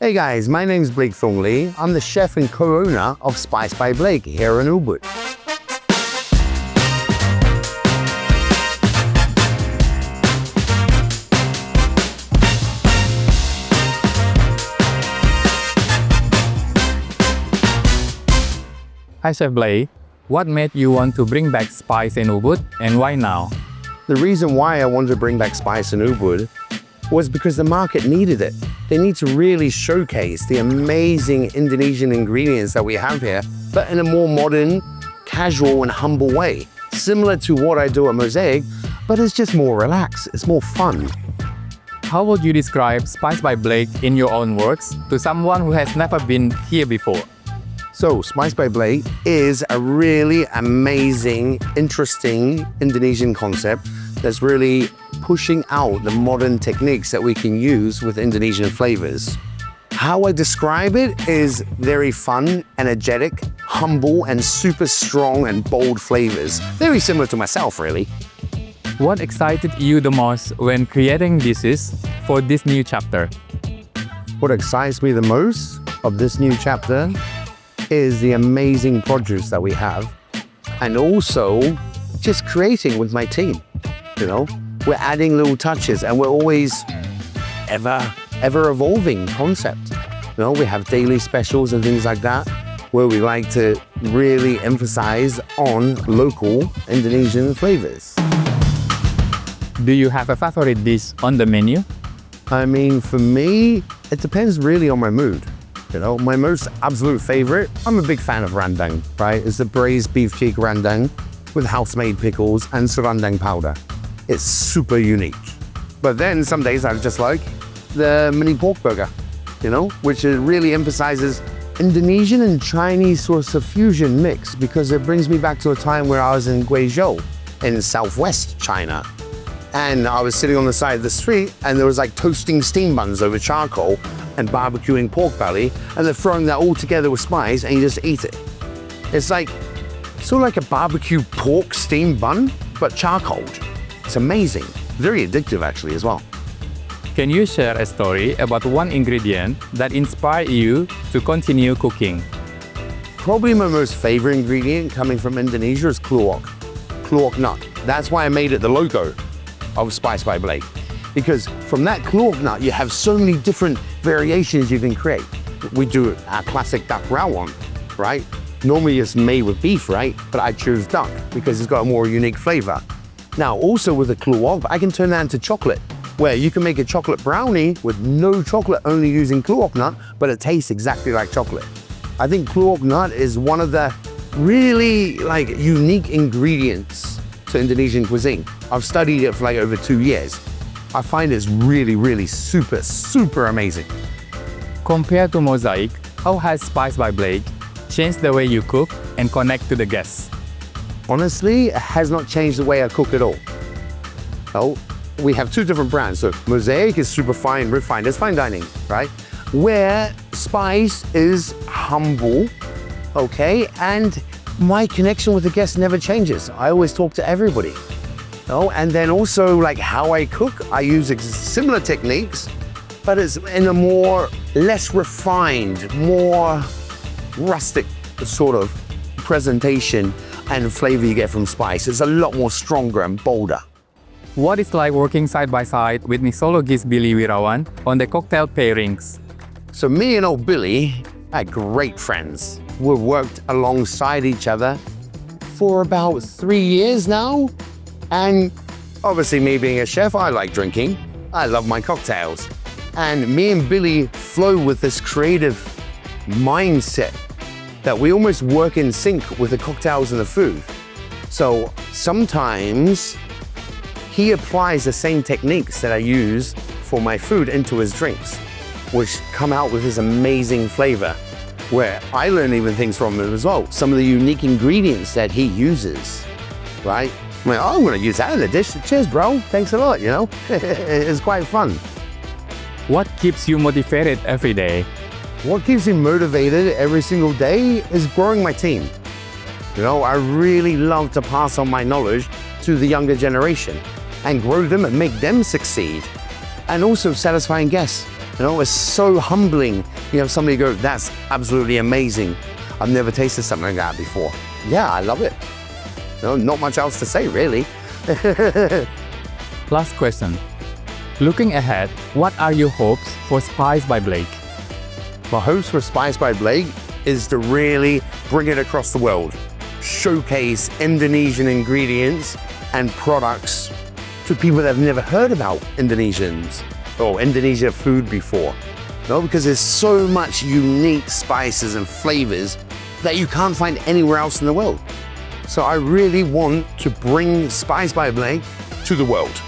Hey guys, my name's Blake Thornley. I'm the chef and co-owner of Spice by Blake here in Ubud. Hi Chef Blake, what made you want to bring back Spice in Ubud and why now? The reason why I wanted to bring back Spice in Ubud was because the market needed it. They need to really showcase the amazing Indonesian ingredients that we have here, but in a more modern, casual and humble way. Similar to what I do at Mosaic, but it's just more relaxed, it's more fun. How would you describe Spice by Blake in your own words to someone who has never been here before? So, Spice by Blake is a really amazing, interesting Indonesian concept that's really pushing out the modern techniques that we can use with Indonesian flavors. How I describe it is very fun, energetic, humble, and super strong and bold flavors. Very similar to myself, really. What excited you the most when creating dishes for this new chapter? What excites me the most of this new chapter is the amazing produce that we have, and also just creating with my team. You know, we're adding little touches, and we're always ever evolving concept. You know, we have daily specials and things like that, where we like to really emphasize on local Indonesian flavors. Do you have a favorite dish on the menu? I mean, for me, it depends really on my mood. You know, my most absolute favorite, I'm a big fan of rendang, right? It's the braised beef cheek rendang with house-made pickles and serundeng powder. It's super unique. But then some days I just like the mini pork burger, you know, which really emphasizes Indonesian and Chinese sort of fusion mix, because it brings me back to a time where I was in Guizhou in southwest China. And I was sitting on the side of the street and there was like toasting steam buns over charcoal and barbecuing pork belly, and they're throwing that all together with spice and you just eat it. It's like, sort of like a barbecue pork steam bun, but charcoaled. It's amazing. Very addictive actually as well. Can you share a story about one ingredient that inspired you to continue cooking? Probably my most favorite ingredient coming from Indonesia is kluwok. Kluwok nut. That's why I made it the logo of Spice by Blake. Because from that kluwok nut, you have so many different variations you can create. We do our classic duck rawon, right? Normally it's made with beef, right? But I choose duck because it's got a more unique flavor. Now, also with the kluwok, I can turn that into chocolate, where you can make a chocolate brownie with no chocolate, only using kluwok nut, but it tastes exactly like chocolate. I think kluwok nut is one of the really unique ingredients to Indonesian cuisine. I've studied it for over 2 years. I find it's really super amazing. Compared to Mosaic, how has Spice by Blake changed the way you cook and connect to the guests? Honestly, it has not changed the way I cook at all. Oh, we have two different brands. So Mosaic is super fine, refined, it's fine dining, right? Where Spice is humble, okay? And my connection with the guests never changes. I always talk to everybody. Oh, and then also how I cook, I use similar techniques, but it's in a less refined, more rustic sort of presentation and flavor you get from Spice. It's a lot more stronger and bolder. What is like working side by side with mixologist Billy Wirawan on the cocktail pairings? So me and old Billy are great friends. We've worked alongside each other for about 3 years now. And obviously me being a chef, I like drinking. I love my cocktails. And me and Billy flow with this creative mindset that we almost work in sync with the cocktails and the food. So sometimes he applies the same techniques that I use for my food into his drinks, which come out with his amazing flavor, where I learn even things from him as well. Some of the unique ingredients that he uses, right? I'm like, oh, I'm gonna use that in the dish. Cheers, bro. Thanks a lot, you know? It's quite fun. What keeps you motivated every day? What keeps me motivated every single day is growing my team. You know, I really love to pass on my knowledge to the younger generation and grow them and make them succeed. And also satisfying guests. It's so humbling. Somebody go, that's absolutely amazing. I've never tasted something like that before. Yeah, I love it. Not much else to say, really. Last question. Looking ahead, what are your hopes for Spice by Blake? My hopes for Spice by Blake is to really bring it across the world, showcase Indonesian ingredients and products to people that have never heard about Indonesians or Indonesia food before. Because there's so much unique spices and flavors that you can't find anywhere else in the world. So I really want to bring Spice by Blake to the world.